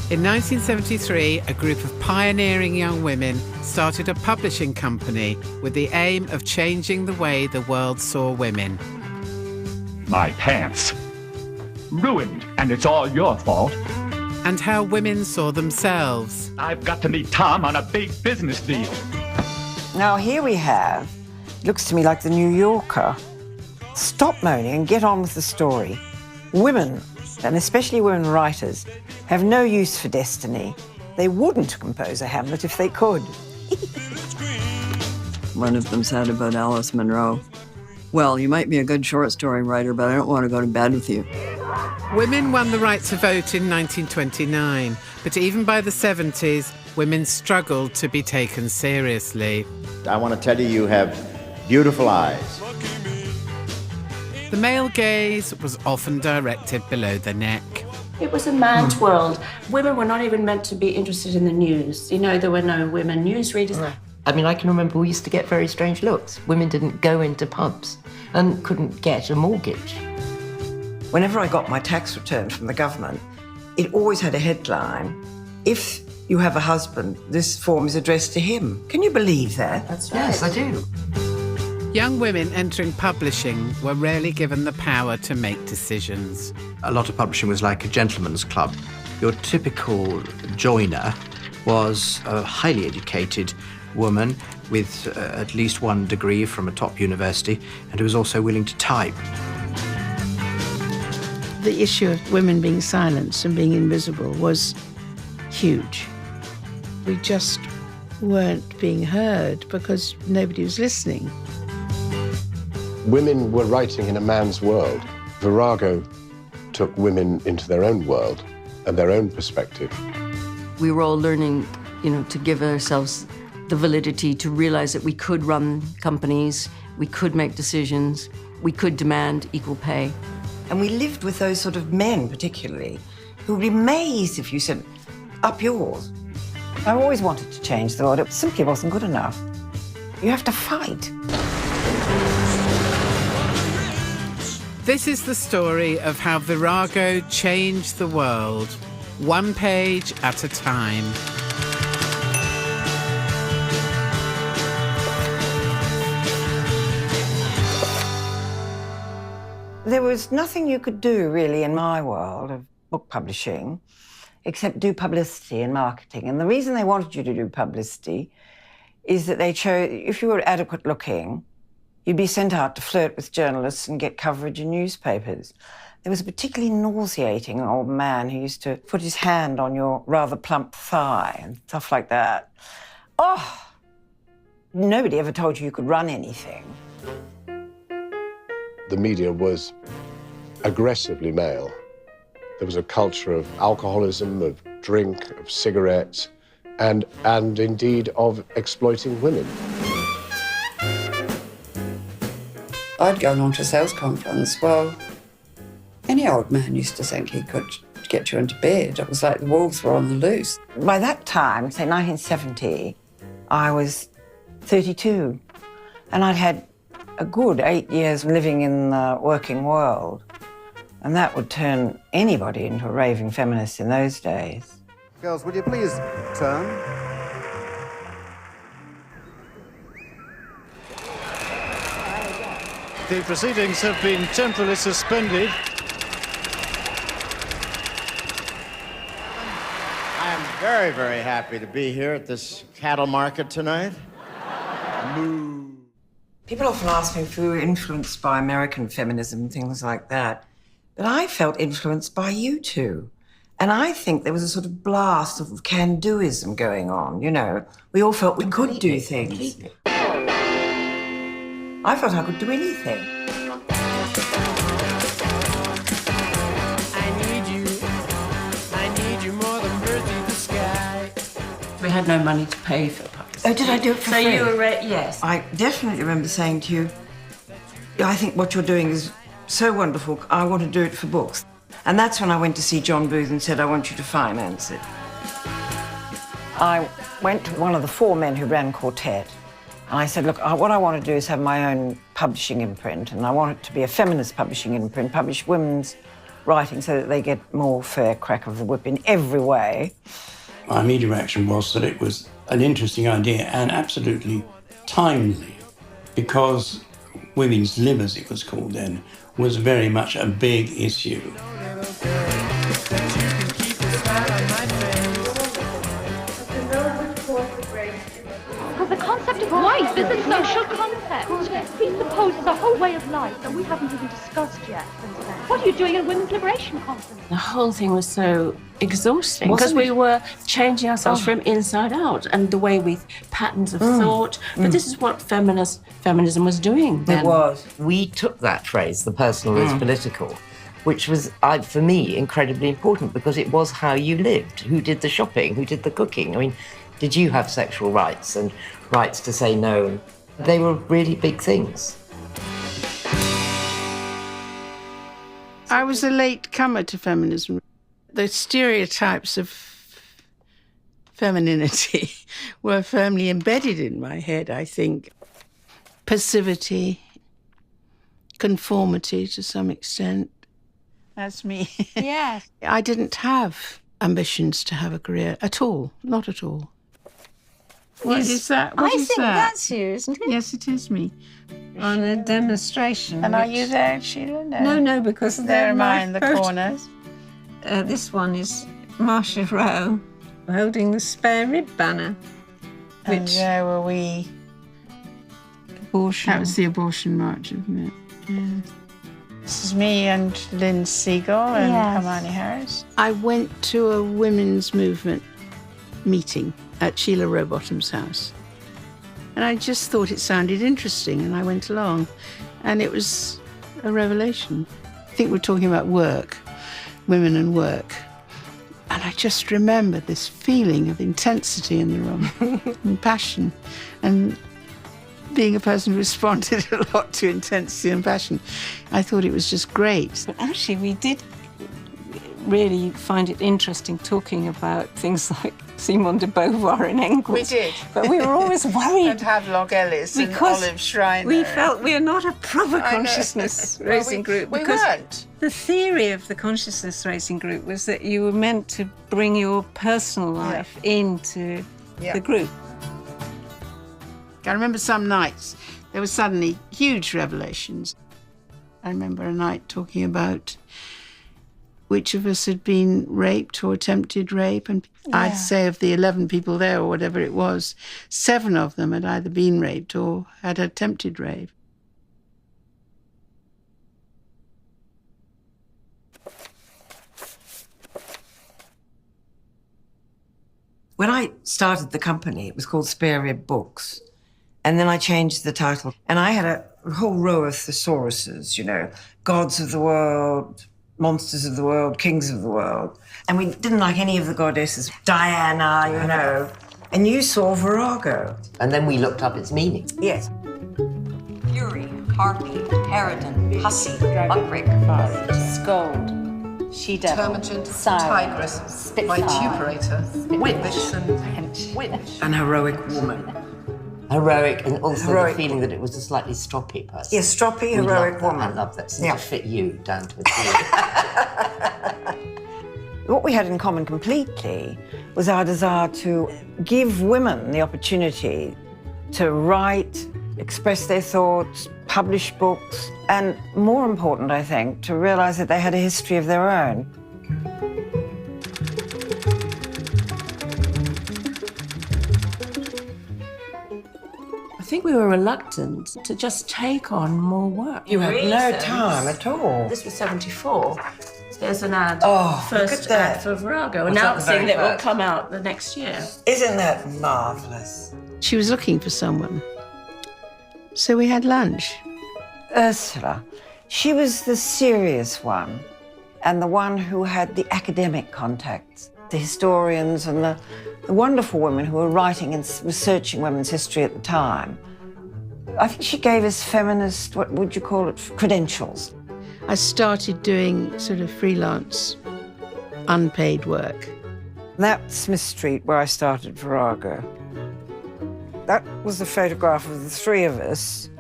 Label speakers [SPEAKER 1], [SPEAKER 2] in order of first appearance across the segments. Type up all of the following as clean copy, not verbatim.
[SPEAKER 1] In 1973, a group of pioneering young women started a publishing company with the aim of changing the way the world saw women.
[SPEAKER 2] My pants. Ruined, and it's all your fault.
[SPEAKER 1] And how women saw themselves.
[SPEAKER 2] I've got to meet Tom on a big business deal.
[SPEAKER 3] Now here we have, looks to me like the New Yorker. Stop moaning and get on with the story. Women, and especially women writers, have no use for destiny. They wouldn't compose a Hamlet if they could.
[SPEAKER 4] One of them said about Alice Munro, "Well, you might be a good short story writer, but I don't want to go to bed with you."
[SPEAKER 1] Women won the right to vote in 1929, but even by the 70s, women struggled to be taken seriously.
[SPEAKER 5] I want to tell you, you have beautiful eyes.
[SPEAKER 1] The male gaze was often directed below the neck.
[SPEAKER 6] It was a man's world. Women were not even meant to be interested in the news. You know, there were no women newsreaders.
[SPEAKER 7] I mean, I can remember we used to get very strange looks. Women didn't go into pubs and couldn't get a mortgage.
[SPEAKER 3] Whenever I got my tax return from the government, it always had a headline, "If you have a husband, this form is addressed to him." Can you believe that?
[SPEAKER 6] That's right.
[SPEAKER 7] Yes, I do.
[SPEAKER 1] Young women entering publishing were rarely given the power to make decisions.
[SPEAKER 8] A lot of publishing was like a gentleman's club. Your typical joiner was a highly educated woman with at least one degree from a top university and who was also willing to type.
[SPEAKER 9] The issue of women being silenced and being invisible was huge. We just weren't being heard because nobody was listening.
[SPEAKER 10] Women were writing in a man's world. Virago took women into their own world and their own perspective.
[SPEAKER 4] We were all learning, to give ourselves the validity to realize that we could run companies, we could make decisions, we could demand equal pay.
[SPEAKER 3] And we lived with those sort of men, particularly, who would be amazed if you said, "Up yours." I always wanted to change the world. It simply wasn't good enough. You have to fight.
[SPEAKER 1] This is the story of how Virago changed the world, one page at a time.
[SPEAKER 3] There was nothing you could do, really, in my world of book publishing, except do publicity and marketing. And the reason they wanted you to do publicity is that they chose, if you were adequate looking, you'd be sent out to flirt with journalists and get coverage in newspapers. There was a particularly nauseating old man who used to put his hand on your rather plump thigh and stuff like that. Oh, nobody ever told you could run anything.
[SPEAKER 10] The media was aggressively male. There was a culture of alcoholism, of drink, of cigarettes, and indeed of exploiting women.
[SPEAKER 11] I'd go along to a sales conference. Well, any old man used to think he could get you into bed. It was like the wolves were on the loose.
[SPEAKER 3] By that time, say 1970, I was 32, and I'd had a good 8 years living in the working world, and that would turn anybody into a raving feminist in those days.
[SPEAKER 12] Girls, would you please turn?
[SPEAKER 13] The proceedings have been temporarily suspended.
[SPEAKER 5] I am very, very happy to be here at this cattle market tonight. Moo.
[SPEAKER 3] People often ask me if we were influenced by American feminism and things like that, but I felt influenced by you two. And I think there was a sort of blast of can-doism going on, We all felt we could do things. I felt I could do anything.
[SPEAKER 6] I need you more than birds in the sky. We had no money to pay for publicity.
[SPEAKER 3] Oh, did I do it for free?
[SPEAKER 6] So you were, yes.
[SPEAKER 3] I definitely remember saying to you, I think what you're doing is so wonderful, I want to do it for books. And that's when I went to see John Booth and said, I want you to finance it. I went to one of the four men who ran Quartet, and I said, look, what I want to do is have my own publishing imprint, and I want it to be a feminist publishing imprint, publish women's writing so that they get more fair crack of the whip in every way.
[SPEAKER 14] My immediate reaction was that it was an interesting idea and absolutely timely, because women's lib, as it was called then, was very much a big issue.
[SPEAKER 15] Because the concept of wife is a social concept. It presupposes a whole way of life that we haven't even discussed yet. What are you doing at a Women's Liberation Conference?
[SPEAKER 6] The whole thing was so exhausting because we were changing ourselves from inside out and the way we patterns of thought. But this is what feminism was doing then.
[SPEAKER 7] It was. We took that phrase, the personal is political, which was, for me, incredibly important because it was how you lived, who did the shopping, who did the cooking. I mean, did you have sexual rights and rights to say no? They were really big things.
[SPEAKER 9] I was a late comer to feminism. The stereotypes of femininity were firmly embedded in my head, I think. Passivity, conformity to some extent. That's me.
[SPEAKER 15] Yes.
[SPEAKER 9] I didn't have ambitions to have a career at all, not at all. What is that? What
[SPEAKER 16] I
[SPEAKER 9] is
[SPEAKER 16] think
[SPEAKER 9] that?
[SPEAKER 16] that's you, isn't it?
[SPEAKER 9] Yes, it is me.
[SPEAKER 16] On a demonstration.
[SPEAKER 9] And are you there, Sheila?
[SPEAKER 16] No, because
[SPEAKER 9] there am I
[SPEAKER 16] my
[SPEAKER 9] in the
[SPEAKER 16] photo-
[SPEAKER 9] corners.
[SPEAKER 16] This one is Marcia Rowe holding the spare rib banner.
[SPEAKER 9] And there were we.
[SPEAKER 16] Abortion.
[SPEAKER 9] That was the abortion march, isn't it? Yeah. This is me and Lynn Siegel and
[SPEAKER 16] Yes.
[SPEAKER 9] Hermione Harris. I went to a women's movement meeting at Sheila Rowbottom's house. And I just thought it sounded interesting and I went along. And it was a revelation. I think we're talking about work, women and work. And I just remember this feeling of intensity in the room and passion. And being a person who responded a lot to intensity and passion, I thought it was just great.
[SPEAKER 16] But actually, we did really find it interesting talking about things like Simone de Beauvoir and Engels.
[SPEAKER 9] We did.
[SPEAKER 16] But we were always worried.
[SPEAKER 9] And Havelock Ellis and
[SPEAKER 16] Because
[SPEAKER 9] Olive Schreiner.
[SPEAKER 16] we felt we are not a proper
[SPEAKER 9] I know.
[SPEAKER 16] consciousness
[SPEAKER 9] Well,
[SPEAKER 16] raising
[SPEAKER 9] we-
[SPEAKER 16] group.
[SPEAKER 9] we
[SPEAKER 16] because
[SPEAKER 9] weren't.
[SPEAKER 16] The theory of the consciousness raising group was that you were meant to bring your personal life into the group.
[SPEAKER 9] I remember some nights there were suddenly huge revelations. I remember a night talking about which of us had been raped or attempted rape, and I'd say of the 11 people there or whatever it was, 7 of them had either been raped or had attempted rape.
[SPEAKER 3] When I started the company, it was called Spare Rib Books. And then I changed the title. And I had a whole row of thesauruses, you know, gods of the world, monsters of the world, kings of the world. And we didn't like any of the goddesses. Diana, you know. And you saw Virago.
[SPEAKER 7] And then we looked up its meaning.
[SPEAKER 3] Yes.
[SPEAKER 17] Fury, harpy, harridan, hussy, muckrake,
[SPEAKER 15] Scold, she-devil,
[SPEAKER 17] termagant,
[SPEAKER 15] siren,
[SPEAKER 17] tigress,
[SPEAKER 15] spitfire,
[SPEAKER 17] vituperator, witch,
[SPEAKER 15] and
[SPEAKER 17] witch.
[SPEAKER 3] An heroic woman.
[SPEAKER 7] Heroic, and also
[SPEAKER 3] Heroic.
[SPEAKER 7] the feeling that it was a slightly stroppy person.
[SPEAKER 3] Yes, stroppy,
[SPEAKER 7] We
[SPEAKER 3] heroic
[SPEAKER 7] loved that.
[SPEAKER 3] woman.
[SPEAKER 7] I love that. Seemed
[SPEAKER 3] Yeah.
[SPEAKER 7] to fit you down to a T.
[SPEAKER 3] What we had in common completely was our desire to give women the opportunity to write, express their thoughts, publish books, and more important, I think, to realize that they had a history of their own.
[SPEAKER 6] I think we were reluctant to just take on more work.
[SPEAKER 3] You had no time at all.
[SPEAKER 6] This was 74. There's an ad,
[SPEAKER 3] Oh,
[SPEAKER 6] first
[SPEAKER 3] look at that.
[SPEAKER 6] ad for Virago,
[SPEAKER 3] Was that the
[SPEAKER 6] announcing
[SPEAKER 3] very
[SPEAKER 6] that it will
[SPEAKER 3] first?
[SPEAKER 6] come out the next year.
[SPEAKER 3] Isn't that marvellous?
[SPEAKER 9] She was looking for someone. So we had lunch.
[SPEAKER 3] Ursula, she was the serious one and the one who had the academic contacts, the historians and the wonderful women who were writing and researching women's history at the time. I think she gave us feminist, what would you call it, credentials.
[SPEAKER 9] I started doing sort of freelance, unpaid work.
[SPEAKER 3] That's Smith Street, where I started Virago. That was the photograph of the 3 of us.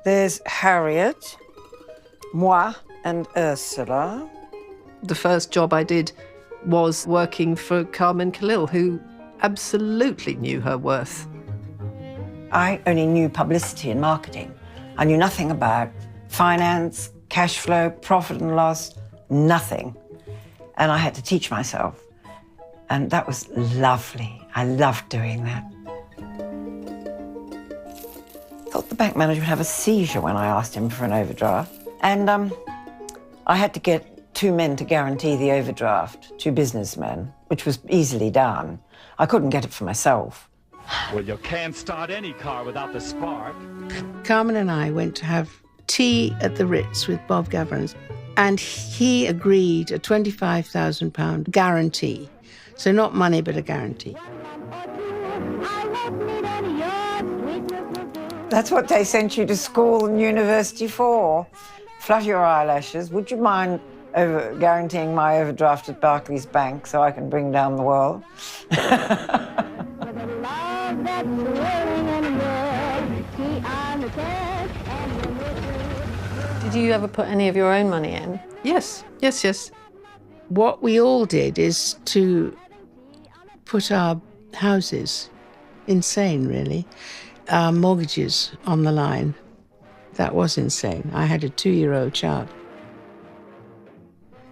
[SPEAKER 3] There's Harriet, moi, and Ursula.
[SPEAKER 18] The first job I did was working for Carmen Khalil, who absolutely knew her worth.
[SPEAKER 3] I only knew publicity and marketing. I knew nothing about finance, cash flow, profit and loss, nothing. And I had to teach myself. And that was lovely. I loved doing that. I thought the bank manager would have a seizure when I asked him for an overdraft. And I had to get 2 men to guarantee the overdraft, 2 businessmen, which was easily done. I couldn't get it for myself.
[SPEAKER 2] Well, you can't start any car without the spark.
[SPEAKER 9] Carmen and I went to have tea at the Ritz with Bob Governors, and he agreed a £25,000 guarantee. So not money, but a guarantee.
[SPEAKER 3] That's what they sent you to school and university for. Flutter your eyelashes. Would you mind guaranteeing my overdraft at Barclays Bank so I can bring down the world?
[SPEAKER 19] Did you ever put any of your own money in?
[SPEAKER 18] Yes.
[SPEAKER 9] What we all did is to put our houses, insane really, our mortgages on the line. That was insane. I had a 2-year-old child.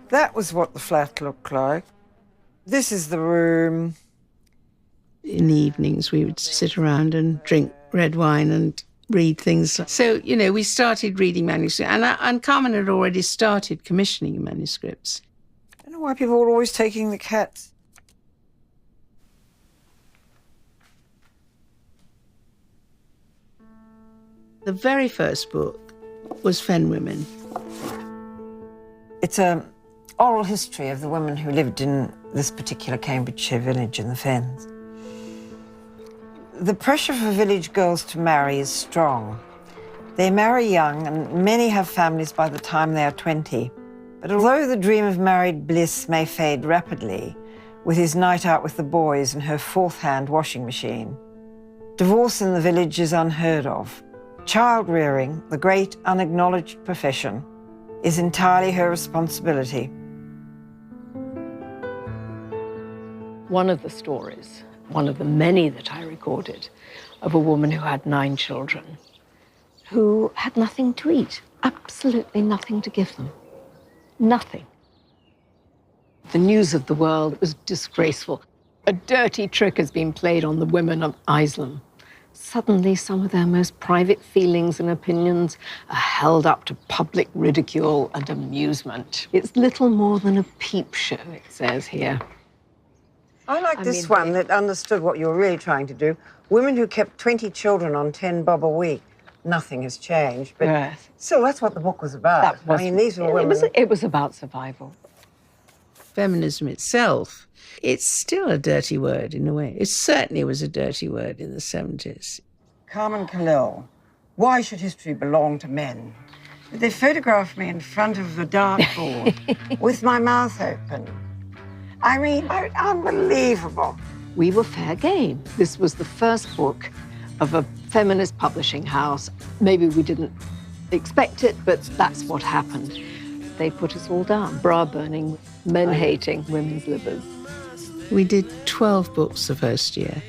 [SPEAKER 9] That was what the flat looked like. This is the room. In the evenings, we would sit around and drink red wine and read things. So, you know, we started reading manuscripts, and Carmen had already started commissioning manuscripts. I don't know why people were always taking the cats. The very first book was Fen Women. It's an oral history of the women who lived in this particular Cambridgeshire village in the Fens. The pressure for village girls to marry is strong. They marry young, and many have families by the time they are 20. But although the dream of married bliss may fade rapidly, with his night out with the boys and her fourth-hand washing machine, divorce in the village is unheard of. Child rearing, the great unacknowledged profession, is entirely her responsibility.
[SPEAKER 20] One of the stories, one of the many that I recorded, of a woman who had 9 children, who had nothing to eat, absolutely nothing to give them. Nothing. The news of the world was disgraceful. A dirty trick has been played on the women of Islay. Suddenly, some of their most private feelings and opinions are held up to public ridicule and amusement. It's little more than a peep show, it says here.
[SPEAKER 3] I like this one that understood what you were really trying to do. Women who kept 20 children on 10 bob a week. Nothing has changed, but
[SPEAKER 20] yes.
[SPEAKER 3] Still, that's what the book was about. I mean, these were women...
[SPEAKER 20] It was about survival.
[SPEAKER 9] Feminism itself, it's still a dirty word in a way. It certainly was a dirty word in the 70s. Carmen Khalil, why should history belong to men? They photographed me in front of the dartboard with my mouth open. I mean, unbelievable.
[SPEAKER 20] We were fair game. This was the first book of a feminist publishing house. Maybe we didn't expect it, but that's what happened. They put us all down. Bra-burning, men-hating, women's livers.
[SPEAKER 9] We did 12 books the first year.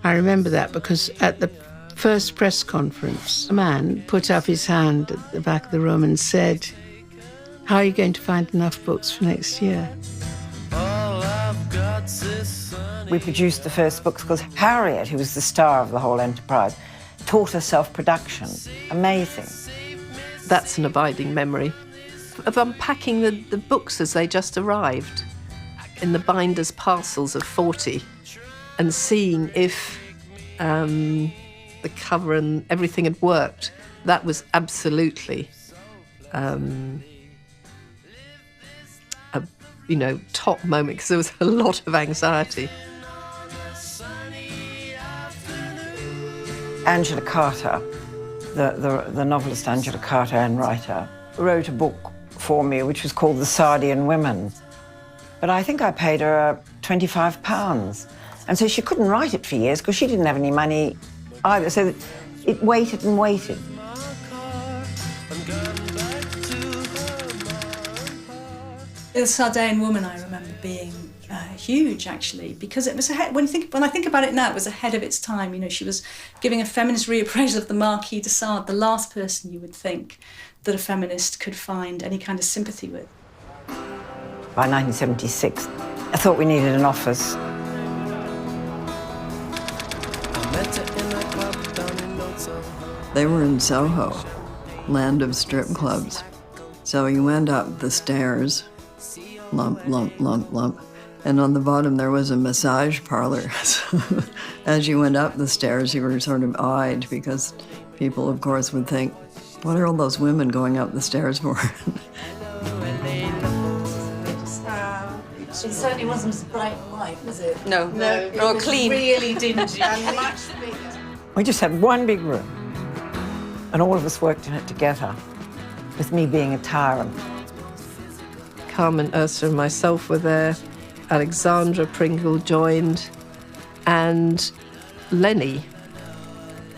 [SPEAKER 9] I remember that because at the first press conference, a man put up his hand at the back of the room and said, "How are you going to find enough books for next year?" We produced the first books because Harriet, who was the star of the whole enterprise, taught us self-production. Amazing.
[SPEAKER 18] That's an abiding memory of unpacking the books as they just arrived in the binder's parcels of 40 and seeing if the cover and everything had worked. That was absolutely a top moment because there was a lot of anxiety.
[SPEAKER 3] Angela Carter, the novelist Angela Carter and writer, wrote a book for me which was called The Sardian Women. But I think I paid her £25. And so she couldn't write it for years because she didn't have any money either. So it waited and waited.
[SPEAKER 21] The Sardane Woman, I remember being huge, actually, because it was ahead. When I think about it now, it was ahead of its time. You know, she was giving a feminist reappraisal of the Marquis de Sade, the last person you would think that a feminist could find any kind of sympathy with.
[SPEAKER 3] By 1976, I thought we needed an office.
[SPEAKER 22] They were in Soho, land of strip clubs. So you went up the stairs, lump, lump, lump, lump, and on the bottom there was a massage parlor. So as you went up the stairs, you were sort of eyed because people, of course, would think, what are all those women going up the stairs for?
[SPEAKER 23] It certainly wasn't as bright and white, was it?
[SPEAKER 22] No,
[SPEAKER 23] or clean. Really dingy. And much bigger.
[SPEAKER 3] We just had one big room, and all of us worked in it together, with me being a tyrant.
[SPEAKER 18] Carmen, Ursula and myself were there. Alexandra Pringle joined. And Lenny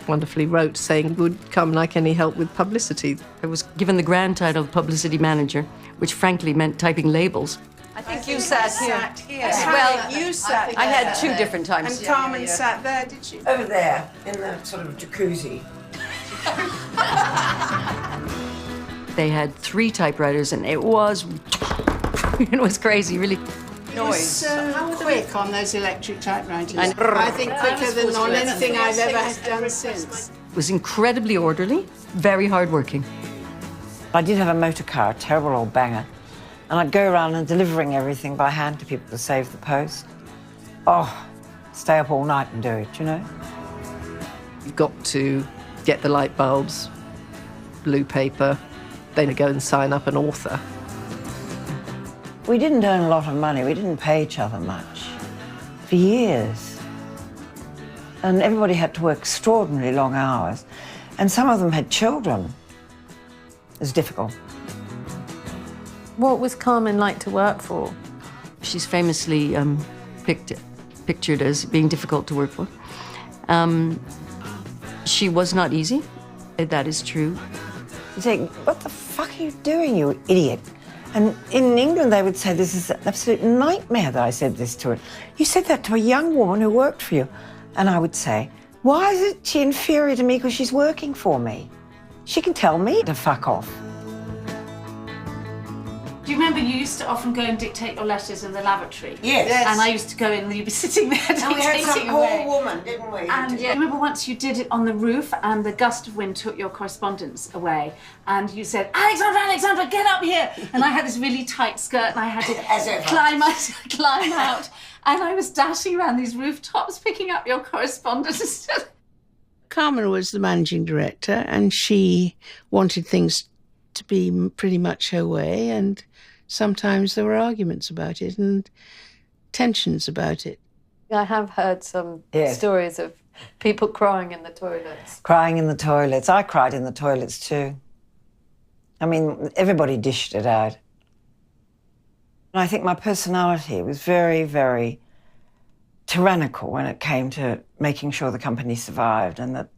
[SPEAKER 18] wonderfully wrote saying, would Carmen like any help with publicity?
[SPEAKER 4] I was given the grand title of publicity manager, which frankly meant typing labels.
[SPEAKER 23] I think you sat here.
[SPEAKER 11] Well, you sat
[SPEAKER 23] I had
[SPEAKER 11] there.
[SPEAKER 23] 2 different times.
[SPEAKER 11] And Carmen sat there, did she?
[SPEAKER 3] Over there, in the sort of jacuzzi.
[SPEAKER 4] They had 3 typewriters, and it was crazy, really.
[SPEAKER 9] Noise. So quick on those electric typewriters.
[SPEAKER 4] I
[SPEAKER 9] think quicker than on anything I've ever done since.
[SPEAKER 4] It was incredibly orderly, very hardworking.
[SPEAKER 3] I did have a motor car, a terrible old banger, and I'd go around and delivering everything by hand to people to save the post. Oh, stay up all night and do it, you know?
[SPEAKER 18] You've got to get the light bulbs, blue paper, then go and sign up an author.
[SPEAKER 3] We didn't earn a lot of money. We didn't pay each other much for years. And everybody had to work extraordinarily long hours. And some of them had children. It was difficult.
[SPEAKER 19] What was Carmen like to work for?
[SPEAKER 4] She's famously pictured as being difficult to work for. She was not easy. That is true.
[SPEAKER 3] You say, what the fuck are you doing, you idiot? And in England, they would say, this is an absolute nightmare that I said this to her. You said that to a young woman who worked for you. And I would say, why is she inferior to me because she's working for me? She can tell me to fuck off.
[SPEAKER 21] Do you remember you used to often go and dictate your letters in the lavatory?
[SPEAKER 3] Yes.
[SPEAKER 21] And I used to go in and you'd be sitting there
[SPEAKER 3] And we had
[SPEAKER 21] dictating
[SPEAKER 3] some
[SPEAKER 21] away.
[SPEAKER 3] poor woman, didn't we?
[SPEAKER 21] And yeah, I remember once you did it on the roof and the gust of wind took your correspondence away and you said, Alexandra, get up here! And I had this really tight skirt and I had to climb out and I was dashing around these rooftops picking up your correspondence.
[SPEAKER 9] Carmen was the managing director and she wanted things to be pretty much her way, and sometimes there were arguments about it and tensions about it.
[SPEAKER 19] I have heard some stories of people crying in the toilets.
[SPEAKER 3] Crying in the toilets. I cried in the toilets too. I mean, everybody dished it out. And I think my personality was very, very tyrannical when it came to making sure the company survived and that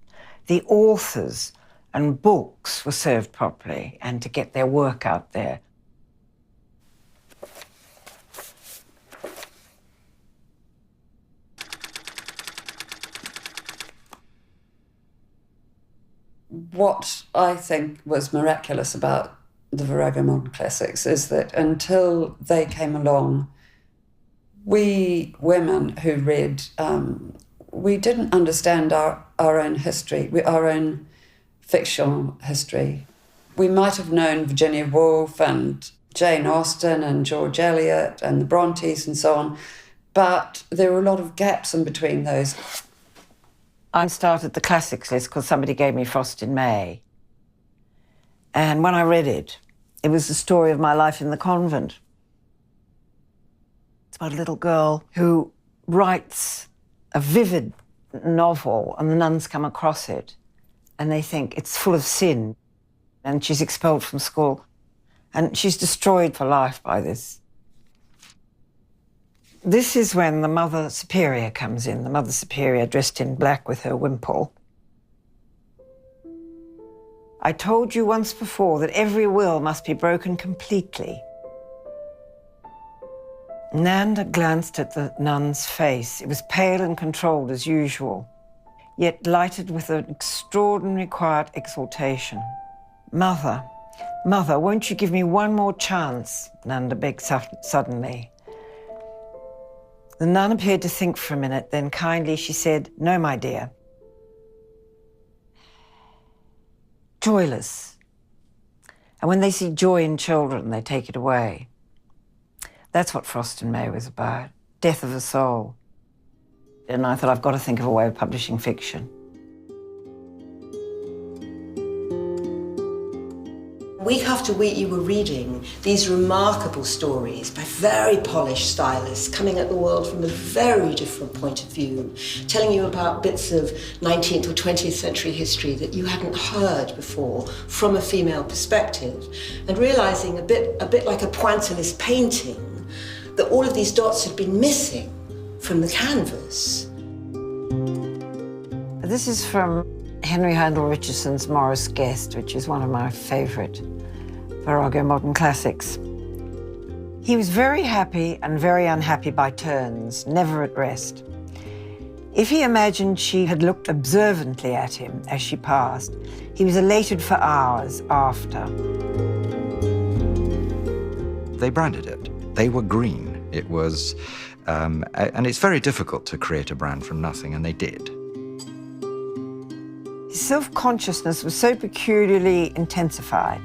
[SPEAKER 3] the authors and books were served properly and to get their work out there.
[SPEAKER 11] What I think was miraculous about the Virago Modern Classics is that until they came along, we women who read, we didn't understand our own history, our own fictional history. We might have known Virginia Woolf and Jane Austen and George Eliot and the Brontes and so on, but there were a lot of gaps in between those.
[SPEAKER 3] I started the classics list because somebody gave me Frost in May. And when I read it, it was the story of my life in the convent. It's about a little girl who writes a vivid novel and the nuns come across it and they think it's full of sin and she's expelled from school and she's destroyed for life by this. This is when the Mother Superior comes in, the Mother Superior dressed in black with her wimple. I told you once before that every will must be broken completely. Nanda glanced at the nun's face. It was pale and controlled as usual, yet lighted with an extraordinary quiet exaltation. Mother, Mother, won't you give me one more chance? Nanda begged suddenly. The nun appeared to think for a minute, then kindly she said, no, my dear. Joyless. And when they see joy in children, they take it away. That's what Frost and May was about, death of the soul. And I thought, I've got to think of a way of publishing fiction.
[SPEAKER 1] Week after week you were reading these remarkable stories by very polished stylists coming at the world from a very different point of view, telling you about bits of 19th or 20th century history that you hadn't heard before from a female perspective, and realising a bit like a pointillist painting that all of these dots had been missing from the canvas.
[SPEAKER 3] This is from Henry Handel Richardson's Morris Guest, which is one of my favourite Virago modern classics. He was very happy and very unhappy by turns, never at rest. If he imagined she had looked observantly at him as she passed, he was elated for hours after.
[SPEAKER 8] They branded it. They were green. It was, and it's very difficult to create a brand from nothing, and they did.
[SPEAKER 3] His self-consciousness was so peculiarly intensified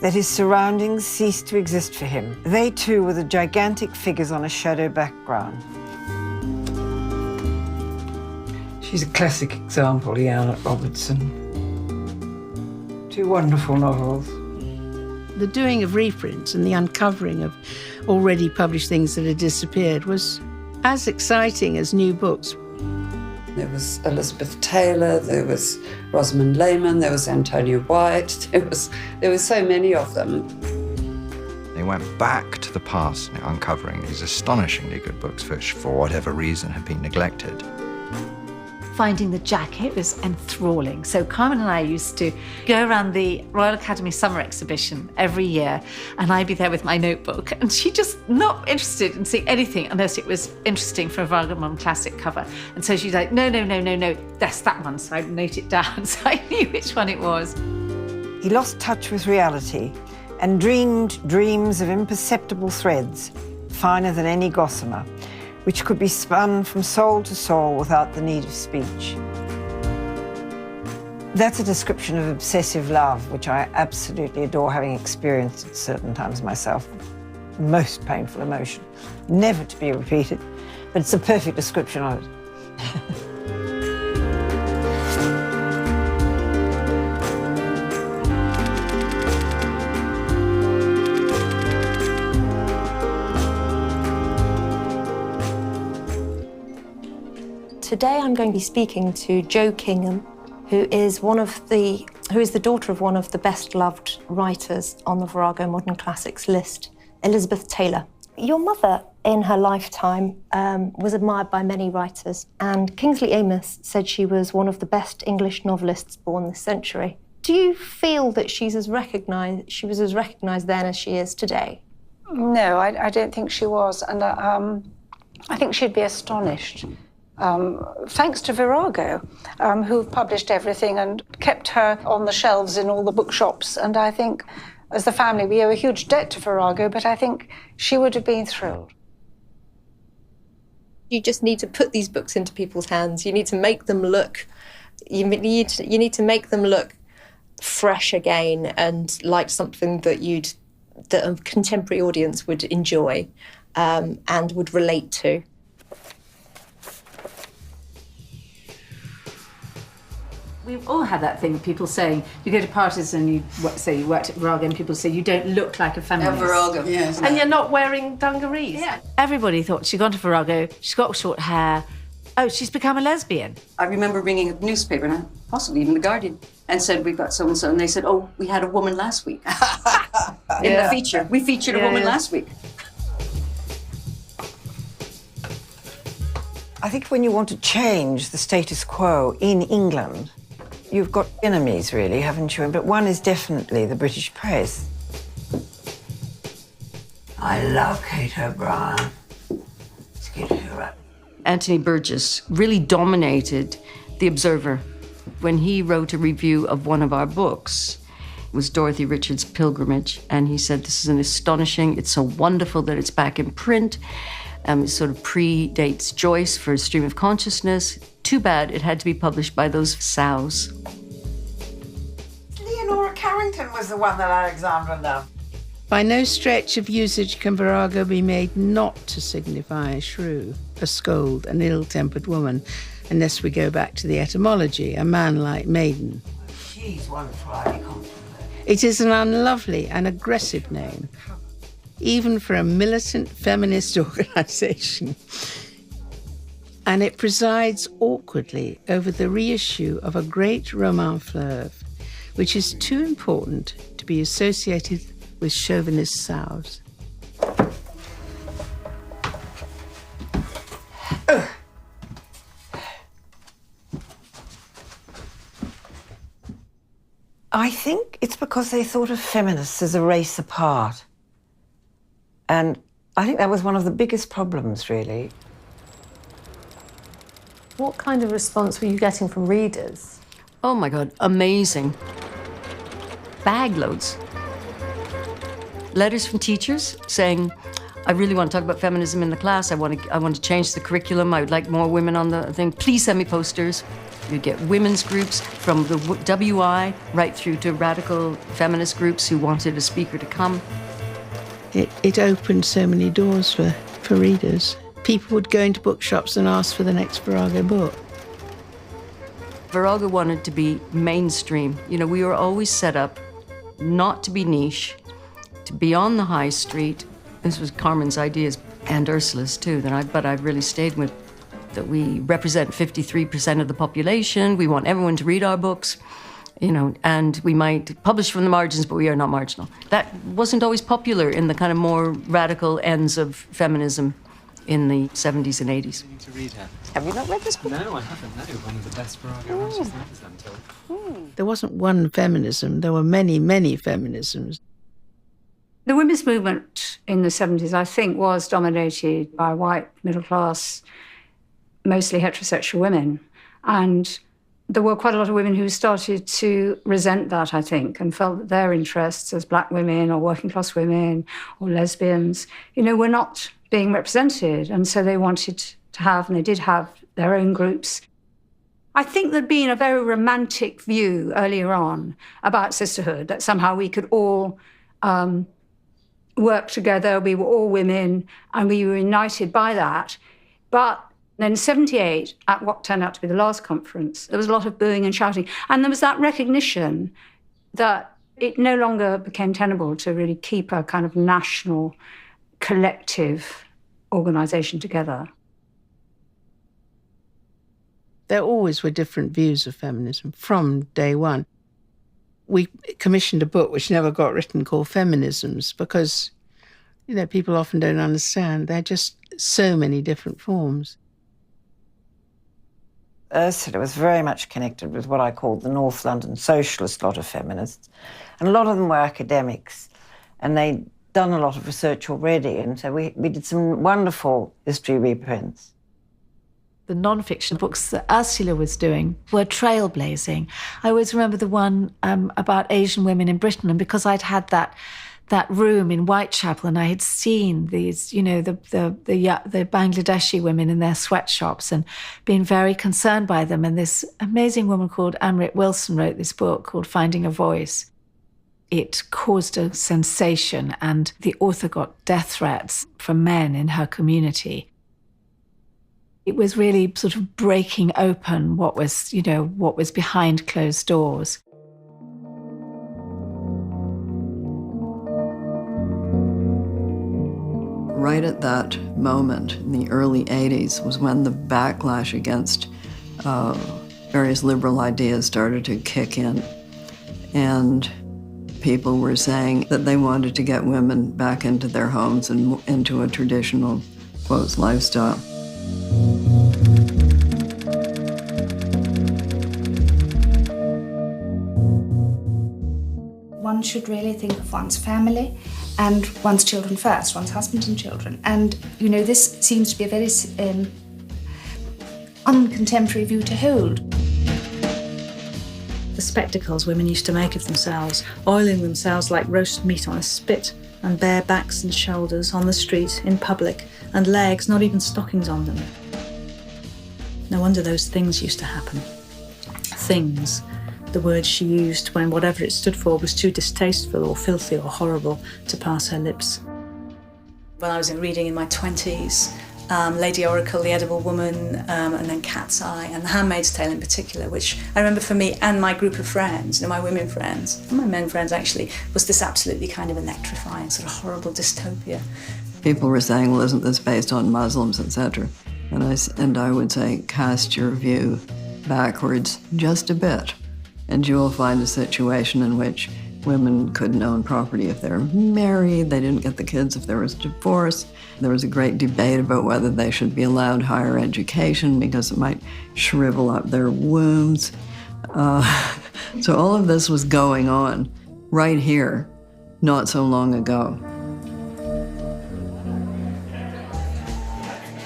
[SPEAKER 3] that his surroundings ceased to exist for him. They too were the gigantic figures on a shadow background. She's a classic example, Janet Robertson. Two wonderful novels.
[SPEAKER 9] The doing of reprints and the uncovering of already published things that had disappeared was as exciting as new books.
[SPEAKER 11] There was Elizabeth Taylor, there was Rosamund Lehman, there was Antonia White, there was so many of them.
[SPEAKER 8] They went back to the past, uncovering these astonishingly good books which, for whatever reason, had been neglected.
[SPEAKER 21] Finding the jacket was enthralling. So Carmen and I used to go around the Royal Academy Summer Exhibition every year, and I'd be there with my notebook, and she just not interested in seeing anything unless it was interesting for a Virago Modern Classic cover. And so she's like, no, that's that one. So I'd note it down so I knew which one it was.
[SPEAKER 3] He lost touch with reality and dreamed dreams of imperceptible threads, finer than any gossamer, which could be spun from soul to soul without the need of speech. That's a description of obsessive love, which I absolutely adore, having experienced at certain times myself. Most painful emotion, never to be repeated, but it's a perfect description of it.
[SPEAKER 10] Today I'm going to be speaking to Jo Kingham, who is the daughter of one of the best-loved writers on the Virago Modern Classics list, Elizabeth Taylor. Your mother, in her lifetime, was admired by many writers, and Kingsley Amis said she was one of the best English novelists born this century. Do you feel that she was as recognised then as she is today?
[SPEAKER 24] No, I don't think she was, and I think she'd be astonished. Thanks to Virago, who published everything and kept her on the shelves in all the bookshops. And I think, as the family, we owe a huge debt to Virago, but I think she would have been thrilled.
[SPEAKER 10] You just need to put these books into people's hands. You need to make them look, you need to make them look fresh again and like something that a contemporary audience would enjoy and would relate to.
[SPEAKER 21] We've all had that thing, people saying, you go to parties and you say you worked at Virago and people say you don't look like a feminist.
[SPEAKER 11] Virago, yes.
[SPEAKER 21] And you're not wearing dungarees. Yeah. Everybody thought she'd gone to Virago, she's got short hair, oh, she's become a lesbian.
[SPEAKER 25] I remember ringing a newspaper, and possibly even The Guardian, and said, we've got so-and-so, and they said, oh, we had a woman last week. In the feature. We featured a woman last week.
[SPEAKER 3] I think when you want to change the status quo in England, you've got enemies, really, haven't you? But one is definitely the British press. I love Kate O'Brien.
[SPEAKER 4] Anthony Burgess really dominated The Observer. When he wrote a review of one of our books, it was Dorothy Richards' Pilgrimage, and he said, this is an astonishing, it's so wonderful that it's back in print. It sort of predates Joyce for Stream of Consciousness. Too bad it had to be published by those sows.
[SPEAKER 3] Leonora Carrington was the one that Alexandra loved.
[SPEAKER 9] By no stretch of usage can virago be made not to signify a shrew, a scold, an ill-tempered woman, unless we go back to the etymology, a manlike maiden.
[SPEAKER 3] She's wonderful, I compliment.
[SPEAKER 9] It is an unlovely and aggressive name, even for a militant feminist organisation. And it presides awkwardly over the reissue of a great roman fleuve, which is too important to be associated with chauvinist sows.
[SPEAKER 3] I think it's because they thought of feminists as a race apart. And I think that was one of the biggest problems, really.
[SPEAKER 19] What kind of response were you getting from readers?
[SPEAKER 4] Oh my God, amazing. Bag loads. Letters from teachers saying, I really want to talk about feminism in the class. I want to change the curriculum. I would like more women on the thing. Please send me posters. You get women's groups from the WI right through to radical feminist groups who wanted a speaker to come.
[SPEAKER 9] It opened so many doors for readers. People would go into bookshops and ask for the next Virago book.
[SPEAKER 4] Virago wanted to be mainstream. You know, we were always set up not to be niche, to be on the high street. This was Carmen's ideas, and Ursula's too, but I've really stayed with, that we represent 53% of the population. We want everyone to read our books, you know, and we might publish from the margins, but we are not marginal. That wasn't always popular in the kind of more radical ends of feminism in the 70s and 80s.
[SPEAKER 5] To read her.
[SPEAKER 3] Have you not read this book?
[SPEAKER 5] No, I haven't. No, one of the best Virago writers that I'm told.
[SPEAKER 9] There wasn't one feminism. There were many, many feminisms.
[SPEAKER 24] The women's movement in the 70s, I think, was dominated by white, middle-class, mostly heterosexual women. And there were quite a lot of women who started to resent that, I think, and felt that their interests as black women or working-class women or lesbians, you know, were not being represented. And so they wanted to have, and they did have, their own groups. I think there'd been a very romantic view earlier on about sisterhood, that somehow we could all work together, we were all women, and we were united by that. But then in 78, at what turned out to be the last conference, there was a lot of booing and shouting. And there was that recognition that it no longer became tenable to really keep a kind of national, collective organisation together.
[SPEAKER 9] There always were different views of feminism from day one. We commissioned a book which never got written called Feminisms because, you know, people often don't understand. There are just so many different forms.
[SPEAKER 3] Ursula was very much connected with what I called the North London socialist lot of feminists. And a lot of them were academics, and they'd done a lot of research already, and so we did some wonderful history reprints.
[SPEAKER 12] The non-fiction books that Ursula was doing were trailblazing. I always remember the one about Asian women in Britain, and because I'd had that room in Whitechapel and I had seen these, you know, the Bangladeshi women in their sweatshops and been very concerned by them. And this amazing woman called Amrit Wilson wrote this book called Finding a Voice. It caused a sensation, and the author got death threats from men in her community. It was really sort of breaking open what was, you know, what was behind closed doors.
[SPEAKER 22] Right at that moment, in the early 80s, was when the backlash against various liberal ideas started to kick in. And people were saying that they wanted to get women back into their homes and into a traditional, quotes, lifestyle.
[SPEAKER 13] One should really think of one's family and one's children first, one's husband and children. And, you know, this seems to be a very uncontemporary view to hold.
[SPEAKER 14] The spectacles women used to make of themselves, oiling themselves like roast meat on a spit, and bare backs and shoulders on the street, in public, and legs, not even stockings on them. No wonder those things used to happen. Things, the word she used when whatever it stood for was too distasteful or filthy or horrible to pass her lips. When I was reading in my 20s, Lady Oracle, The Edible Woman, and then Cat's Eye, and The Handmaid's Tale in particular, which I remember for me and my group of friends, you know, my women friends, and my men friends actually, was this absolutely kind of electrifying, sort of horrible dystopia.
[SPEAKER 22] People were saying, well, isn't this based on Muslims, etc.? And I would say, cast your view backwards just a bit, and you will find a situation in which women couldn't own property if they were married, they didn't get the kids if there was divorce. There was a great debate about whether they should be allowed higher education because it might shrivel up their wombs. So all of this was going on right here, not so long ago.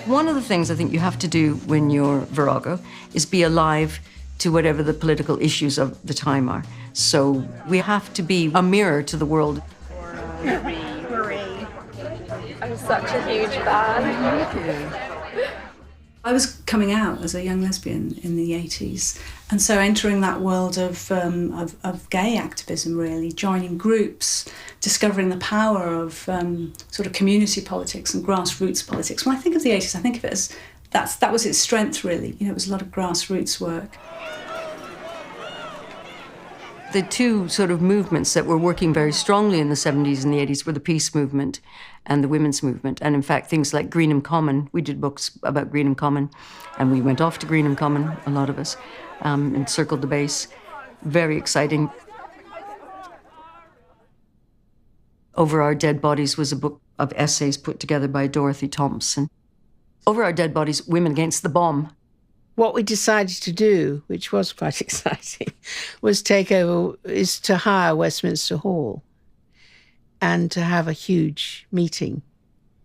[SPEAKER 4] One of the things I think you have to do when you're Virago is be alive to whatever the political issues of the time are. So we have to be a mirror to the world.
[SPEAKER 19] I'm such a huge fan.
[SPEAKER 14] I was coming out as a young lesbian in the 80s, and so entering that world of gay activism, really, joining groups, discovering the power of sort of community politics and grassroots politics. When I think of the 80s, I think of it as that was its strength, really. You know, it was a lot of grassroots work.
[SPEAKER 4] The two sort of movements that were working very strongly in the 70s and the 80s were the peace movement and the women's movement. And in fact, things like Greenham Common, we did books about Greenham Common, and we went off to Greenham Common, a lot of us, and circled the base. Very exciting. Over Our Dead Bodies was a book of essays put together by Dorothy Thompson. Over Our Dead Bodies, Women Against the Bomb.
[SPEAKER 9] What we decided to do, which was quite exciting, was to hire Westminster Hall and to have a huge meeting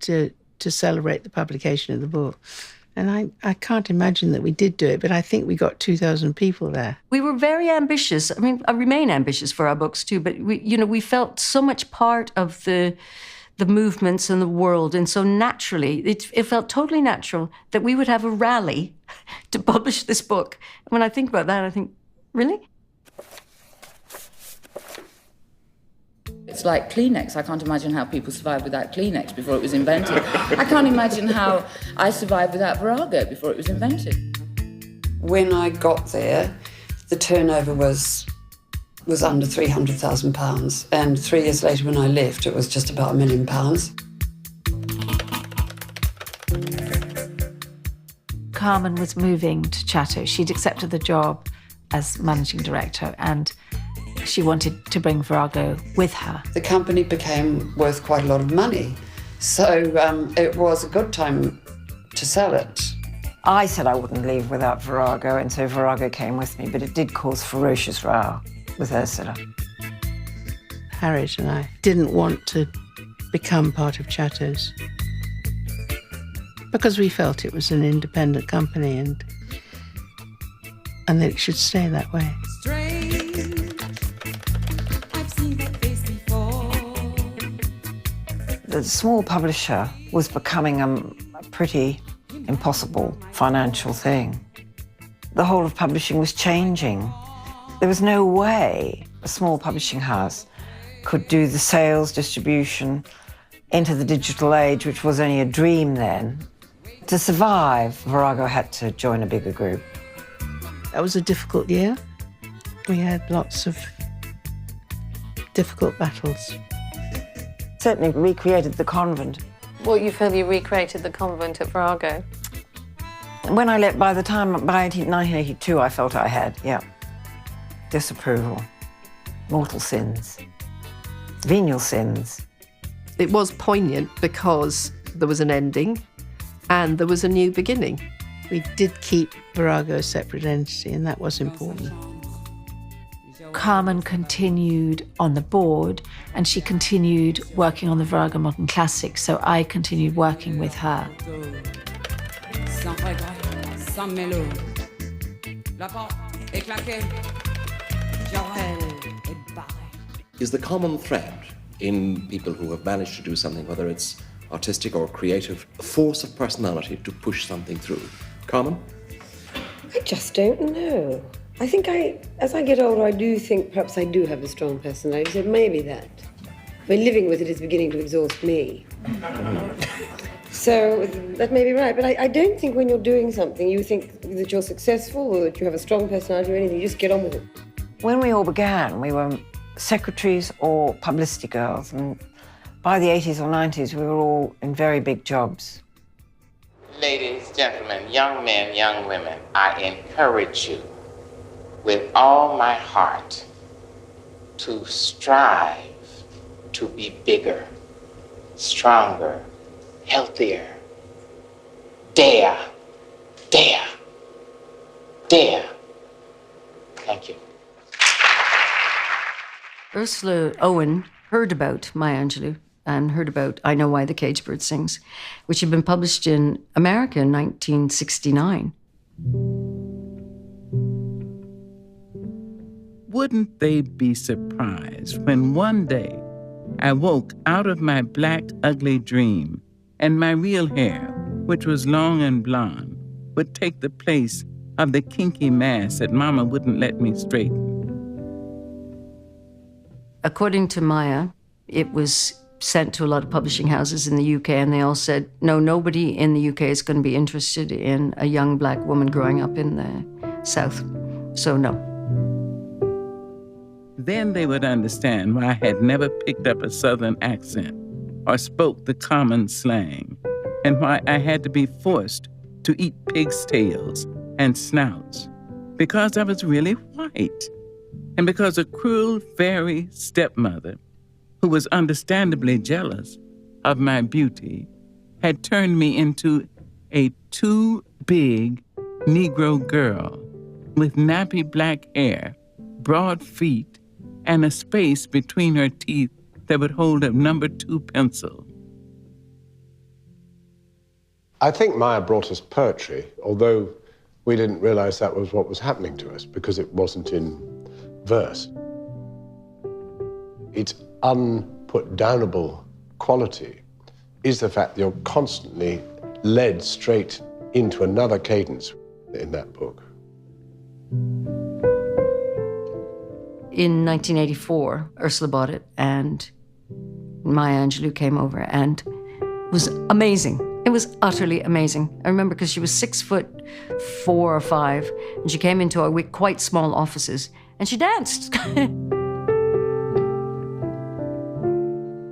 [SPEAKER 9] to celebrate the publication of the book. And I can't imagine that we did do it, but I think we got 2,000 people there.
[SPEAKER 4] We were very ambitious. I mean, I remain ambitious for our books too, but we felt so much part of the movements in the world, and so naturally, it felt totally natural that we would have a rally to publish this book. When I think about that, I think, really?
[SPEAKER 15] It's like Kleenex. I can't imagine how people survived without Kleenex before it was invented. I can't imagine how I survived without Virago before it was invented.
[SPEAKER 11] When I got there, the turnover was under £300,000, and 3 years later when I left, it was just about £1 million.
[SPEAKER 12] Carmen was moving to Chatto. She'd accepted the job as managing director, and she wanted to bring Virago with her.
[SPEAKER 11] The company became worth quite a lot of money, so it was a good time to sell it.
[SPEAKER 3] I said I wouldn't leave without Virago, and so Virago came with me, but it did cause ferocious row with Ursula.
[SPEAKER 9] Harriet and I didn't want to become part of Chatto's because we felt it was an independent company and that it should stay that way.
[SPEAKER 3] The small publisher was becoming a pretty impossible financial thing. The whole of publishing was changing. There was no way a small publishing house could do the sales, distribution, into the digital age, which was only a dream then. To survive, Virago had to join a bigger group.
[SPEAKER 9] That was a difficult year. We had lots of difficult battles.
[SPEAKER 3] Certainly recreated the convent.
[SPEAKER 19] Well, you feel you recreated the convent at Virago?
[SPEAKER 3] When I left, by 1982, I felt I had, disapproval, mortal sins, venial sins.
[SPEAKER 18] It was poignant because there was an ending and there was a new beginning.
[SPEAKER 9] We did keep Virago a separate entity, and that was important.
[SPEAKER 12] Carmen continued on the board and she continued working on the Virago Modern Classics, so I continued working with her.
[SPEAKER 2] Is the common thread in people who have managed to do something, whether it's artistic or creative, a force of personality to push something through? Carmen?
[SPEAKER 6] I just don't know. I think as I get older, I do think perhaps I do have a strong personality, so maybe that. I mean, living with it is beginning to exhaust me. So that may be right, but I don't think when you're doing something, you think that you're successful or that you have a strong personality or anything, you just get on with it.
[SPEAKER 3] When we all began, we were secretaries or publicity girls, and by the 80s or 90s, we were all in very big jobs.
[SPEAKER 7] Ladies, gentlemen, young men, young women, I encourage you with all my heart to strive to be bigger, stronger, healthier. Dare. Thank you.
[SPEAKER 4] Ursula Owen heard about Maya Angelou and heard about I Know Why the Caged Bird Sings, which had been published in America in 1969.
[SPEAKER 16] Wouldn't they be surprised when one day I woke out of my black, ugly dream and my real hair, which was long and blonde, would take the place of the kinky mass that Mama wouldn't let me straighten.
[SPEAKER 4] According to Maya, it was sent to a lot of publishing houses in the UK, and they all said, no, nobody in the UK is going to be interested in a young black woman growing up in the South. So no.
[SPEAKER 16] Then they would understand why I had never picked up a Southern accent or spoke the common slang, and why I had to be forced to eat pig's tails and snouts, because I was really white, and because a cruel fairy stepmother, who was understandably jealous of my beauty, had turned me into a too big Negro girl with nappy black hair, broad feet, and a space between her teeth that would hold a number 2 pencil.
[SPEAKER 17] I think Maya brought us poetry, although we didn't realize that was what was happening to us because it wasn't in verse. Its unput-downable quality is the fact that you're constantly led straight into another cadence in that book.
[SPEAKER 4] In 1984, Ursula bought it, and Maya Angelou came over, and it was amazing. It was utterly amazing. I remember because she was 6'4" or 5", and she came into our quite small offices, and she danced.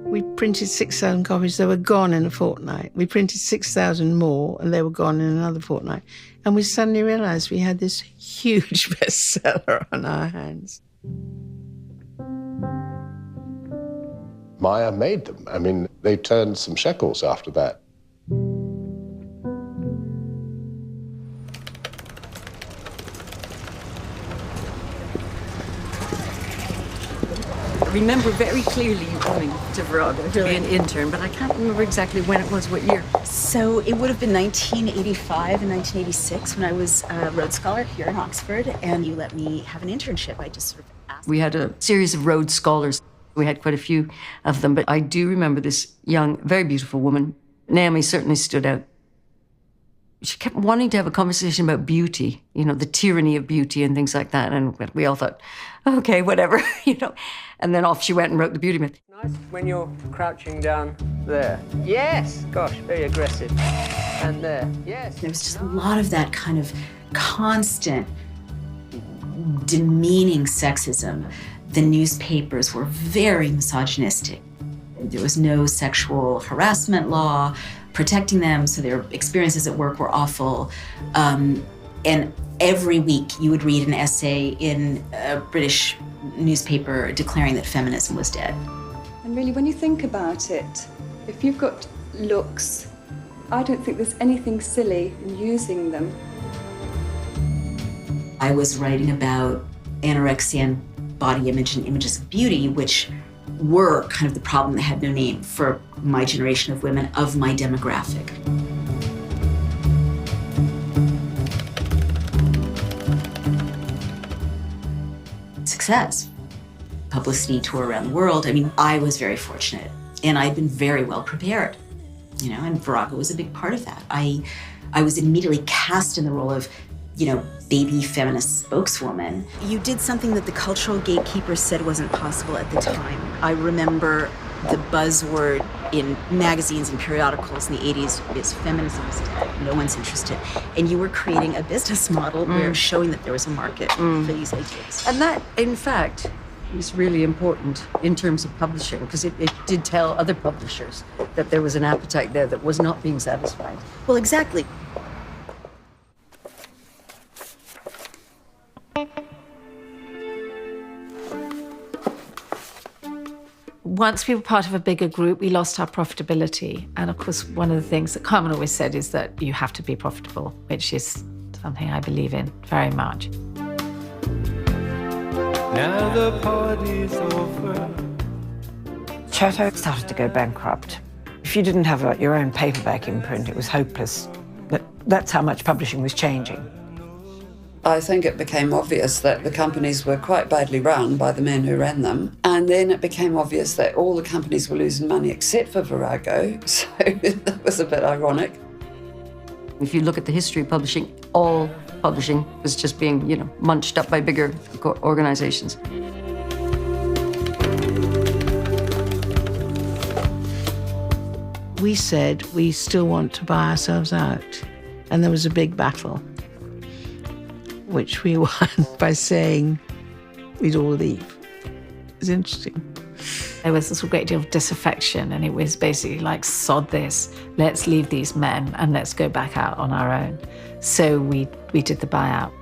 [SPEAKER 9] We printed 6,000 copies, they were gone in a fortnight. We printed 6,000 more, and they were gone in another fortnight. And we suddenly realized we had this huge bestseller on our hands.
[SPEAKER 17] Maya made them. I mean, they turned some shekels after that.
[SPEAKER 4] I remember very clearly you coming to Virago to be an intern, but I can't remember exactly when it was, what year.
[SPEAKER 26] So it would have been 1985 and 1986 when I was a Rhodes Scholar here in Oxford, and you let me have an internship. I just sort of asked.
[SPEAKER 4] We had a series of Rhodes Scholars. We had quite a few of them, but I do remember this young, very beautiful woman. Naomi certainly stood out. She kept wanting to have a conversation about beauty, you know, the tyranny of beauty and things like that. And we all thought, okay, whatever, you know. And then off she went and wrote The Beauty Myth.
[SPEAKER 27] Nice when you're crouching down there. Yes, gosh, very aggressive. And there, yes.
[SPEAKER 26] There was just a lot of that kind of constant demeaning sexism. The newspapers were very misogynistic. There was no sexual harassment law protecting them, so their experiences at work were awful. And every week you would read an essay in a British newspaper declaring that feminism was dead.
[SPEAKER 28] And really, when you think about it, if you've got looks, I don't think there's anything silly in using them.
[SPEAKER 26] I was writing about anorexia and body image and images of beauty, which were kind of the problem that had no name for my generation of women of my demographic. Success. Publicity tour around the world. I mean, I was very fortunate and I'd been very well prepared, you know, and Virago was a big part of that. I was immediately cast in the role of, you know, baby feminist spokeswoman. You did something that the cultural gatekeepers said wasn't possible at the time. I remember the buzzword in magazines and periodicals in the 80s is feminism is dead, no one's interested. And you were creating a business model where showing that there was a market for these ideas.
[SPEAKER 4] And that, in fact, is really important in terms of publishing, because it did tell other publishers that there was an appetite there that was not being satisfied.
[SPEAKER 26] Well, exactly.
[SPEAKER 12] Once we were part of a bigger group, we lost our profitability. And of course, one of the things that Carmen always said is that you have to be profitable, which is something I believe in very much.
[SPEAKER 1] Now the party's over.
[SPEAKER 3] Chateau started to go bankrupt. If you didn't have your own paperback imprint, it was hopeless. But that's how much publishing was changing.
[SPEAKER 11] I think it became obvious that the companies were quite badly run by the men who ran them. And then it became obvious that all the companies were losing money except for Virago. So that was a bit ironic.
[SPEAKER 4] If you look at the history of publishing, all publishing was just being, you know, munched up by bigger organizations.
[SPEAKER 9] We said we still want to buy ourselves out. And there was a big battle, which we won by saying we'd all leave. It was interesting.
[SPEAKER 12] There was this great deal of disaffection, and it was basically like, sod this, let's leave these men and let's go back out on our own. So we did the buyout.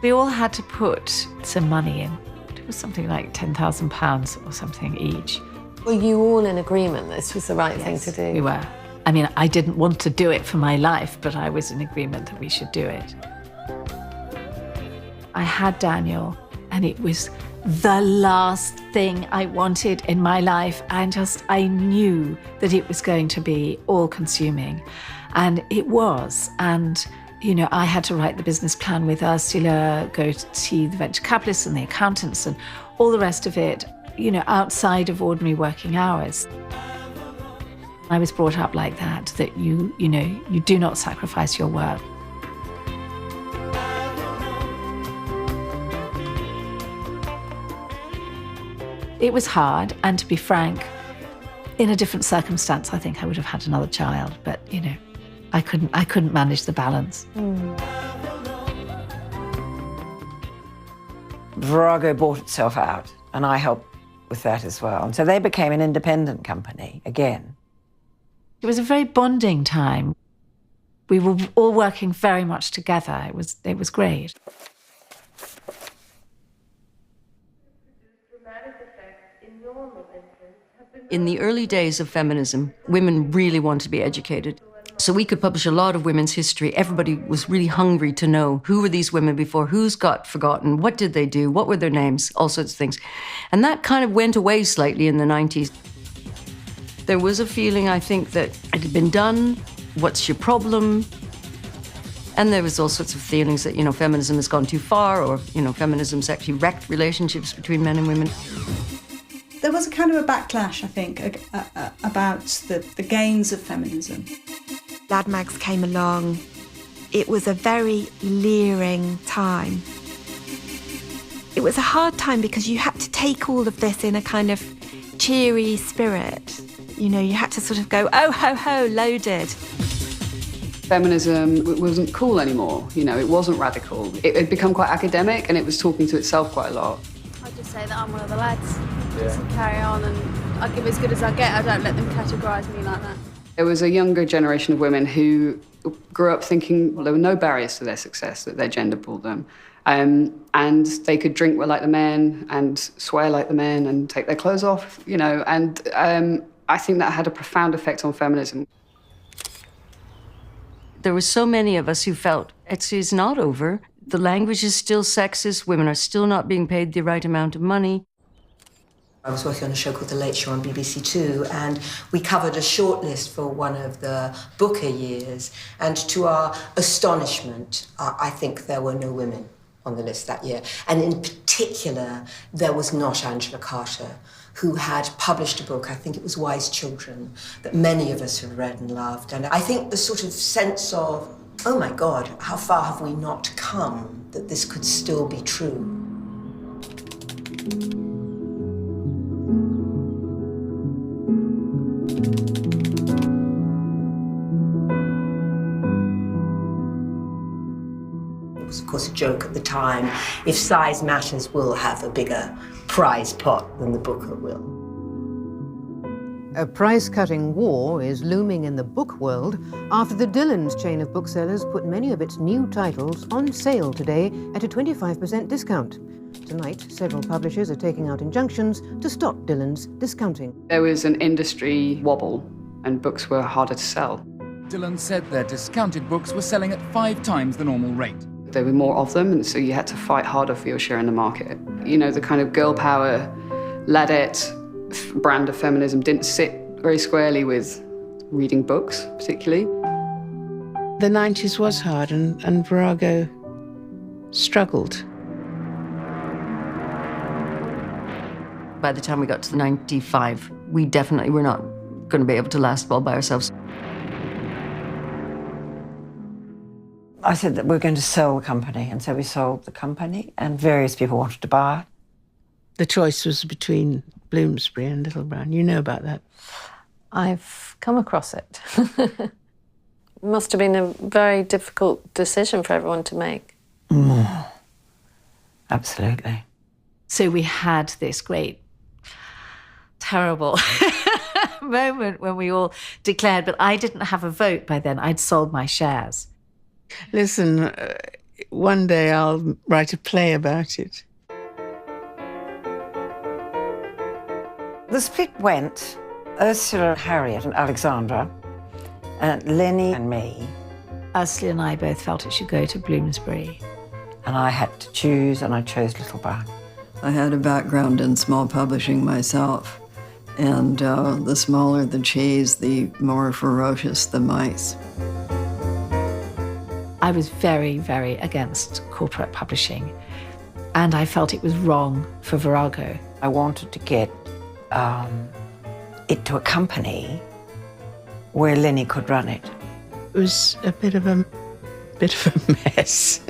[SPEAKER 12] We all had to put some money in. It was something like £10,000 or something each.
[SPEAKER 19] Were you all in agreement this was the right thing to do?
[SPEAKER 12] We were. I mean, I didn't want to do it for my life, but I was in agreement that we should do it. I had Daniel, and it was the last thing I wanted in my life. And I knew that it was going to be all-consuming. And it was. And, you know, I had to write the business plan with Ursula, go to see the venture capitalists and the accountants and all the rest of it, you know, outside of ordinary working hours. I was brought up like that you know, you do not sacrifice your work. It was hard, and to be frank, in a different circumstance, I think I would have had another child, but, you know, I couldn't manage the balance.
[SPEAKER 3] Virago bought itself out, and I helped with that as well. And so they became an independent company again.
[SPEAKER 12] It was a very bonding time. We were all working very much together. It was great.
[SPEAKER 4] In the early days of feminism, women really wanted to be educated. So we could publish a lot of women's history. Everybody was really hungry to know who were these women before, who's got forgotten, what did they do, what were their names, all sorts of things. And that kind of went away slightly in the 90s. There was a feeling, I think, that it had been done, what's your problem? And there was all sorts of feelings that, you know, feminism has gone too far, or, you know, feminism's actually wrecked relationships between men and women.
[SPEAKER 14] There was a kind of a backlash, I think, about the gains of feminism.
[SPEAKER 5] Lad Mags came along. It was a very leering time. It was a hard time because you had to take all of this in a kind of cheery spirit. You know, you had to sort of go, oh, ho, ho, loaded.
[SPEAKER 8] Feminism wasn't cool anymore, you know, it wasn't radical. It had become quite academic and it was talking to itself quite a lot.
[SPEAKER 10] I just say that I'm one of the lads. Just carry on, and I give as good as I get. I don't let them categorise me like that.
[SPEAKER 8] There was a younger generation of women who grew up thinking, well, there were no barriers to their success, that their gender pulled them. And they could drink like the men and swear like the men and take their clothes off, you know, and I think that had a profound effect on feminism.
[SPEAKER 4] There were so many of us who felt it's not over. The language is still sexist. Women are still not being paid the right amount of money.
[SPEAKER 13] I was working on a show called The Late Show on BBC Two, and we covered a shortlist for one of the Booker years. And to our astonishment, I think there were no women on the list that year. And in particular, there was not Angela Carter, who had published a book, I think it was Wise Children, that many of us had read and loved. And I think the sort of sense of, oh my God, how far have we not come, that this could still be true. It was, of course, a joke at the time. If size matters, we'll have a bigger prize pot than the Booker will.
[SPEAKER 15] A price-cutting war is looming in the book world after the Dillons chain of booksellers put many of its new titles on sale today at a 25% discount. Tonight, several publishers are taking out injunctions to stop Dillons discounting.
[SPEAKER 8] There was an industry wobble, and books were harder to sell.
[SPEAKER 20] Dillon said their discounted books were selling at 5 times the normal rate.
[SPEAKER 8] There were more of them, and so you had to fight harder for your share in the market. You know, the kind of girl power, ladette brand of feminism didn't sit very squarely with reading books, particularly.
[SPEAKER 9] The 90s was hard, and Virago struggled.
[SPEAKER 4] By the time we got to 95, we definitely were not going to be able to last all by ourselves.
[SPEAKER 3] I said that we're going to sell the company, and so we sold the company, and various people wanted to buy it.
[SPEAKER 9] The choice was between Bloomsbury and Little Brown. You know about that.
[SPEAKER 19] I've come across it. It must have been a very difficult decision for everyone to make.
[SPEAKER 3] Absolutely.
[SPEAKER 12] So we had this great, terrible moment when we all declared, but I didn't have a vote by then. I'd sold my shares.
[SPEAKER 9] Listen, one day I'll write a play about it.
[SPEAKER 3] The split went Ursula, Harriet and Alexandra, and Lenny and me.
[SPEAKER 12] Ursula and I both felt it should go to Bloomsbury.
[SPEAKER 3] And I had to choose, and I chose Little Brown.
[SPEAKER 21] I had a background in small publishing myself, and the smaller the cheese, the more ferocious the mice.
[SPEAKER 12] I was very, very against corporate publishing, and I felt it was wrong for Virago.
[SPEAKER 3] I wanted to get it to a company where Lenny could run it.
[SPEAKER 9] It was a bit of a mess.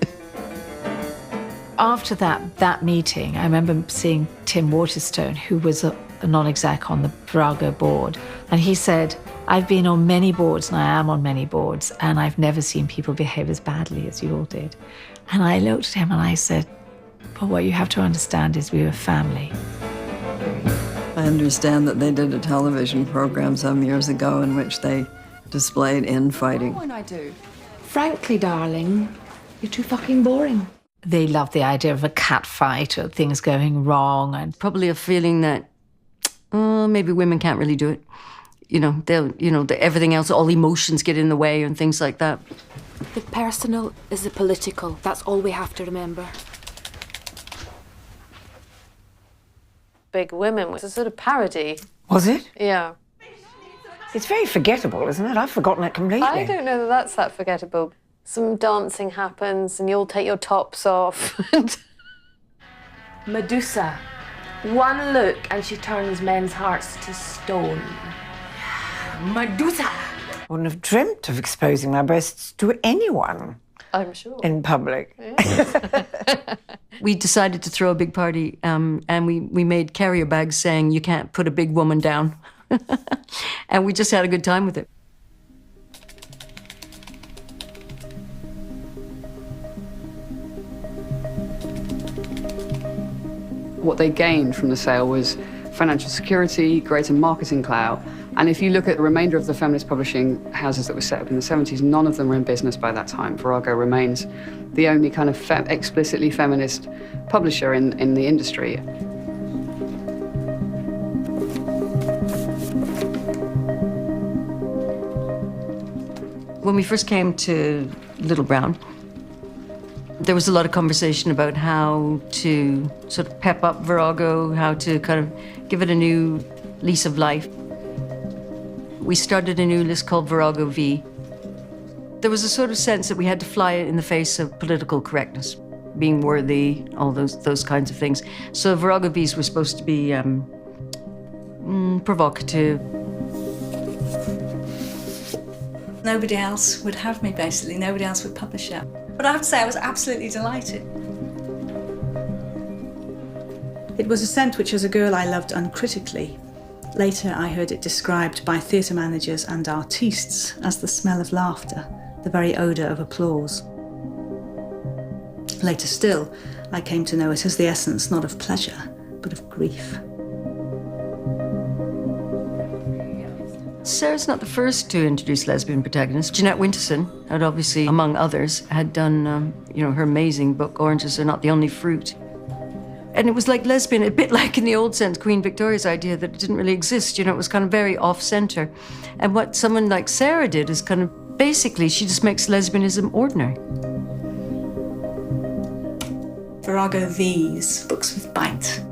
[SPEAKER 12] After that meeting, I remember seeing Tim Waterstone, who was a non-exec on the Virago board, and he said, I've been on many boards, and I am on many boards, and I've never seen people behave as badly as you all did. And I looked at him and I said, but what you have to understand is we were family.
[SPEAKER 21] I understand that they did a television program some years ago in which they displayed infighting.
[SPEAKER 22] What would I do? Frankly, darling, you're too fucking boring.
[SPEAKER 12] They loved the idea of a cat fight or things going wrong, and
[SPEAKER 4] probably a feeling that maybe women can't really do it. You know, everything else, all emotions get in the way and things like that.
[SPEAKER 22] The personal is the political. That's all we have to remember.
[SPEAKER 19] Big Women was a sort of parody.
[SPEAKER 3] Was it?
[SPEAKER 19] Yeah.
[SPEAKER 3] It's very forgettable, isn't it? I've forgotten it completely.
[SPEAKER 19] I don't know that that's that forgettable. Some dancing happens and you'll take your tops off.
[SPEAKER 22] Medusa. One look and she turns men's hearts to stone. Medusa!
[SPEAKER 3] I wouldn't have dreamt of exposing my breasts to anyone.
[SPEAKER 19] I'm sure.
[SPEAKER 3] In public.
[SPEAKER 19] Yeah.
[SPEAKER 4] We decided to throw a big party, and we made carrier bags saying, you can't put a big woman down. And we just had a good time with it.
[SPEAKER 8] What they gained from the sale was financial security, greater marketing clout. And if you look at the remainder of the feminist publishing houses that were set up in the 70s, none of them were in business by that time. Virago remains the only kind of explicitly feminist publisher in the industry.
[SPEAKER 4] When we first came to Little Brown, There was a lot of conversation about how to sort of pep up Virago, how to kind of give it a new lease of life. We started a new list called Virago V. There was a sort of sense that we had to fly in the face of political correctness, being worthy, all those kinds of things. So Virago V's were supposed to be provocative.
[SPEAKER 14] Nobody else would have me, basically. Nobody else would publish it. But I have to say, I was absolutely delighted. It was a scent which, as a girl, I loved uncritically. Later, I heard it described by theatre managers and artistes as the smell of laughter, the very odour of applause. Later still, I came to know it as the essence not of pleasure, but of grief.
[SPEAKER 4] Sarah's not the first to introduce lesbian protagonists. Jeanette Winterson had obviously, among others, had done her amazing book, Oranges Are Not the Only Fruit. And it was like lesbian, a bit like in the old sense, Queen Victoria's idea that it didn't really exist. It was kind of very off-center. And what someone like Sarah did is kind of, basically, she just makes lesbianism ordinary.
[SPEAKER 14] Virago V's, books with bite.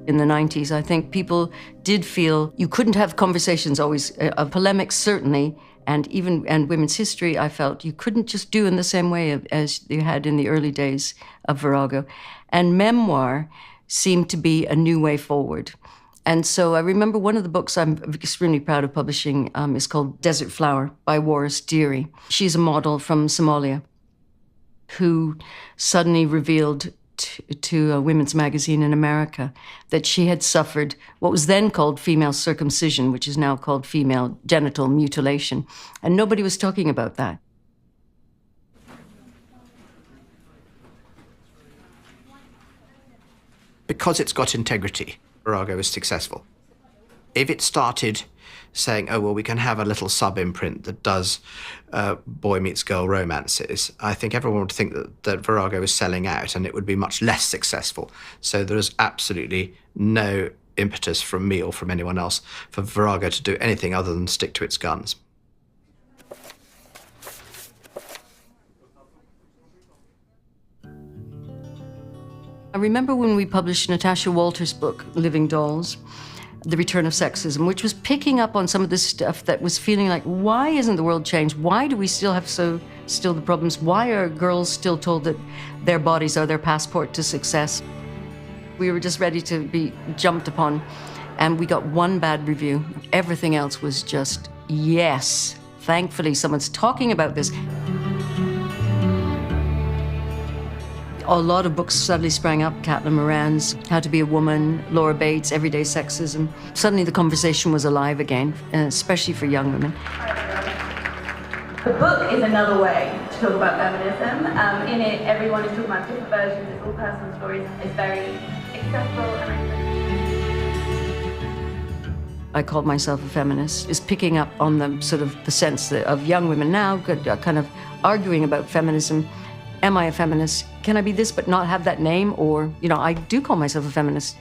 [SPEAKER 4] In the 90s, I think people did feel you couldn't have conversations always, of polemics certainly, and women's history, I felt you couldn't just do in the same way as you had in the early days of Virago. And memoir seemed to be a new way forward. And so I remember one of the books I'm extremely proud of publishing is called Desert Flower by Waris Deary. She's a model from Somalia who suddenly revealed to a women's magazine in America that she had suffered what was then called female circumcision, which is now called female genital mutilation. And nobody was talking about that.
[SPEAKER 2] Because it's got integrity, Virago is successful. If it started saying, oh, well, we can have a little sub-imprint that does boy meets girl romances, I think everyone would think that Virago is selling out and it would be much less successful. So there is absolutely no impetus from me or from anyone else for Virago to do anything other than stick to its guns.
[SPEAKER 4] I remember when we published Natasha Walter's book, Living Dolls, The Return of Sexism, which was picking up on some of this stuff that was feeling like, why isn't the world changed? Why do we still have still the problems? Why are girls still told that their bodies are their passport to success? We were just ready to be jumped upon, and we got one bad review. Everything else was just, yes, thankfully someone's talking about this. A lot of books suddenly sprang up. Caitlin Moran's How to Be a Woman, Laura Bates' Everyday Sexism. Suddenly the conversation was alive again, especially for young women.
[SPEAKER 10] The book is another way to talk about feminism. In it, everyone is talking about different versions, it's all personal stories, it's very accessible.
[SPEAKER 4] I called myself a feminist, is picking up on the sort of the sense of young women now kind of arguing about feminism. Am I a feminist? Can I be this but not have that name? Or, I do call myself a feminist.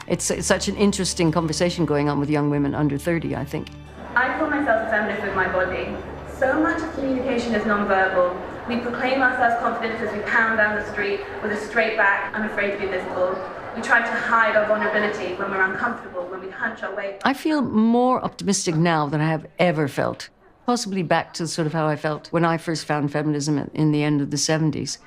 [SPEAKER 4] It's such an interesting conversation going on with young women under 30, I think.
[SPEAKER 10] I call myself a feminist with my body. So much of communication is nonverbal. We proclaim ourselves confident as we pound down the street with a straight back, unafraid to be visible. We try to hide our vulnerability when we're uncomfortable, when we hunch our way.
[SPEAKER 4] I feel more optimistic now than I have ever felt. Possibly back to sort of how I felt when I first found feminism in the end of the 70s.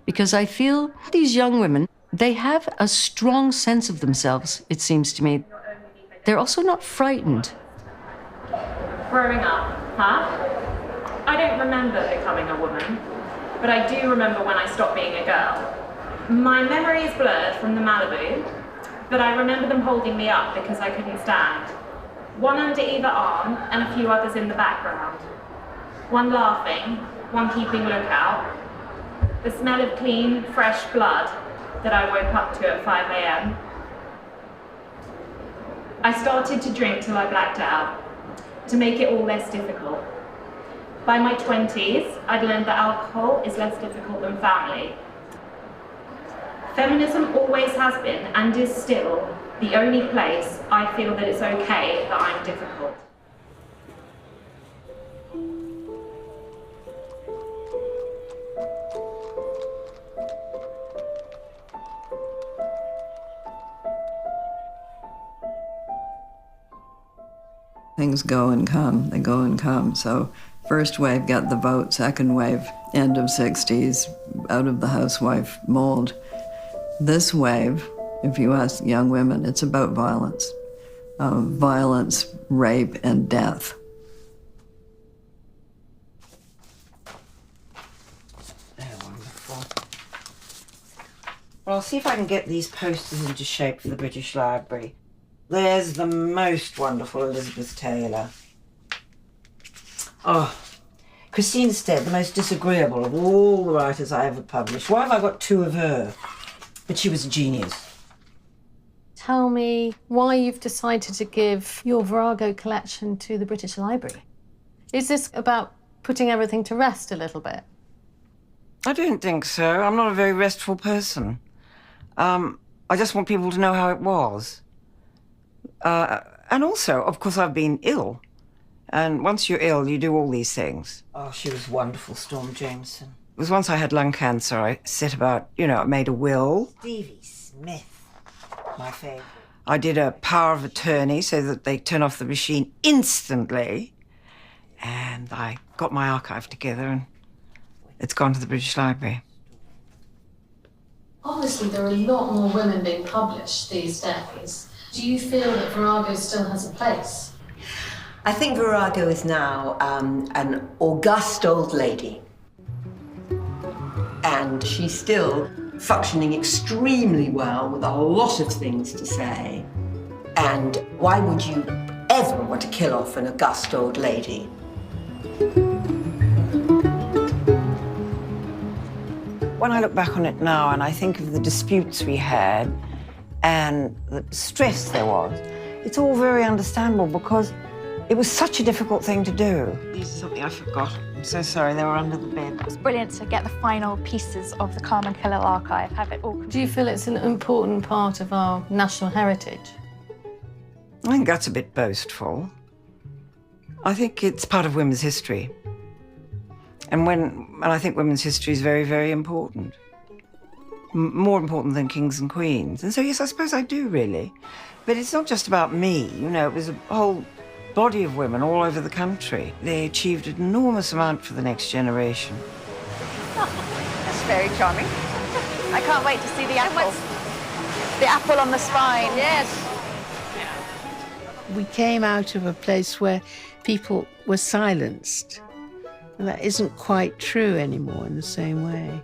[SPEAKER 4] Because I feel these young women, they have a strong sense of themselves, it seems to me. They're also not frightened.
[SPEAKER 6] Growing up, I don't remember becoming a woman, but I do remember when I stopped being a girl. My memory is blurred from the Malibu, but I remember them holding me up because I couldn't stand. One under either arm, and a few others in the background. One laughing, one keeping lookout. The smell of clean, fresh blood that I woke up to at 5 a.m. I started to drink till I blacked out, to make it all less difficult. By my 20s, I'd learned that alcohol is less difficult than family. Feminism always has been, and is still, the only place I feel that it's okay that I'm difficult.
[SPEAKER 21] Things go and come, they go and come. So first wave got the vote, second wave, end of 60s, out of the housewife mold. This wave, if you ask young women, it's about violence. Violence, rape, and death.
[SPEAKER 3] They're wonderful. Well, I'll see if I can get these posters into shape for the British Library. There's the most wonderful Elizabeth Taylor. Oh, Christine Stead, the most disagreeable of all the writers I ever published. Why have I got two of her? But she was a genius.
[SPEAKER 19] Tell me why you've decided to give your Virago collection to the British Library. Is this about putting everything to rest a little bit?
[SPEAKER 3] I don't think so. I'm not a very restful person. I just want people to know how it was. And also, of course, I've been ill. And once you're ill, you do all these things. Oh, she was wonderful, Storm Jameson. It was once I had lung cancer, I set about, I made a will. Stevie Smith, my favourite. I did a power of attorney so that they turn off the machine instantly. And I got my archive together and it's gone to the British Library.
[SPEAKER 7] Obviously, there are a lot more women being published these days. Do you feel that Virago still has a place?
[SPEAKER 13] I think Virago is now an august old lady. And she's still functioning extremely well with a lot of things to say. And why would you ever want to kill off an august old lady?
[SPEAKER 3] When I look back on it now and I think of the disputes we had and the stress there was, it's all very understandable because it was such a difficult thing to do. These are something I forgot. I'm so sorry, they were under the bed.
[SPEAKER 16] It was brilliant to get the final pieces of the Carmen Killer archive, have it all.
[SPEAKER 19] Do you feel it's an important part of our national heritage?
[SPEAKER 3] I think that's a bit boastful. I think it's part of women's history. And I think women's history is very, very important. More important than kings and queens. And so, yes, I suppose I do, really. But it's not just about me, it was a whole body of women all over the country. They achieved an enormous amount for the next generation.
[SPEAKER 16] That's very charming. I can't wait to see the apple. The apple on the spine. Yes.
[SPEAKER 9] We came out of a place where people were silenced. And that isn't quite true anymore in the same way.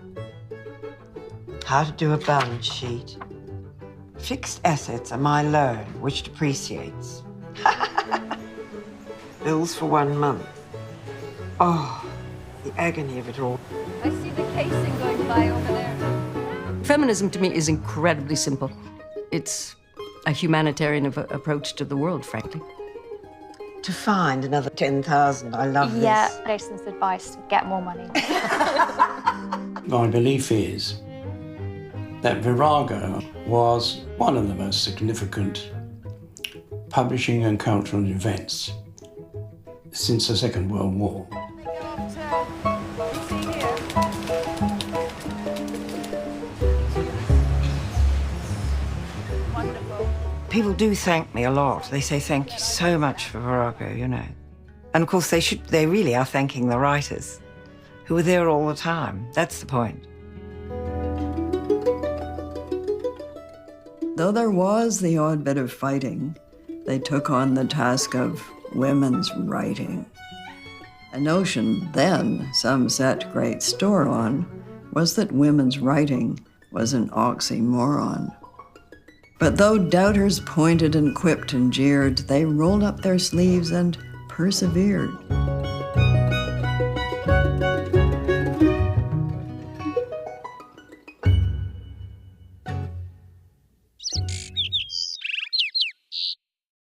[SPEAKER 3] How to do a balance sheet. Fixed assets are my loan, which depreciates. Bills for 1 month. Oh, the agony of it all.
[SPEAKER 16] I see the casing going by over there.
[SPEAKER 4] Feminism to me is incredibly simple. It's a humanitarian approach to the world, frankly.
[SPEAKER 3] To find another 10,000, I love this.
[SPEAKER 16] Yeah, Jason's advice, get more money.
[SPEAKER 17] My belief is that Virago was one of the most significant publishing and cultural events since the Second World War. People do thank me a lot. They say thank you so much for Virago, And of course they really are thanking the writers who were there all the time. That's the point.
[SPEAKER 21] Though there was the odd bit of fighting, they took on the task of women's writing. A notion then some set great store on was that women's writing was an oxymoron. But though doubters pointed and quipped and jeered, they rolled up their sleeves and persevered.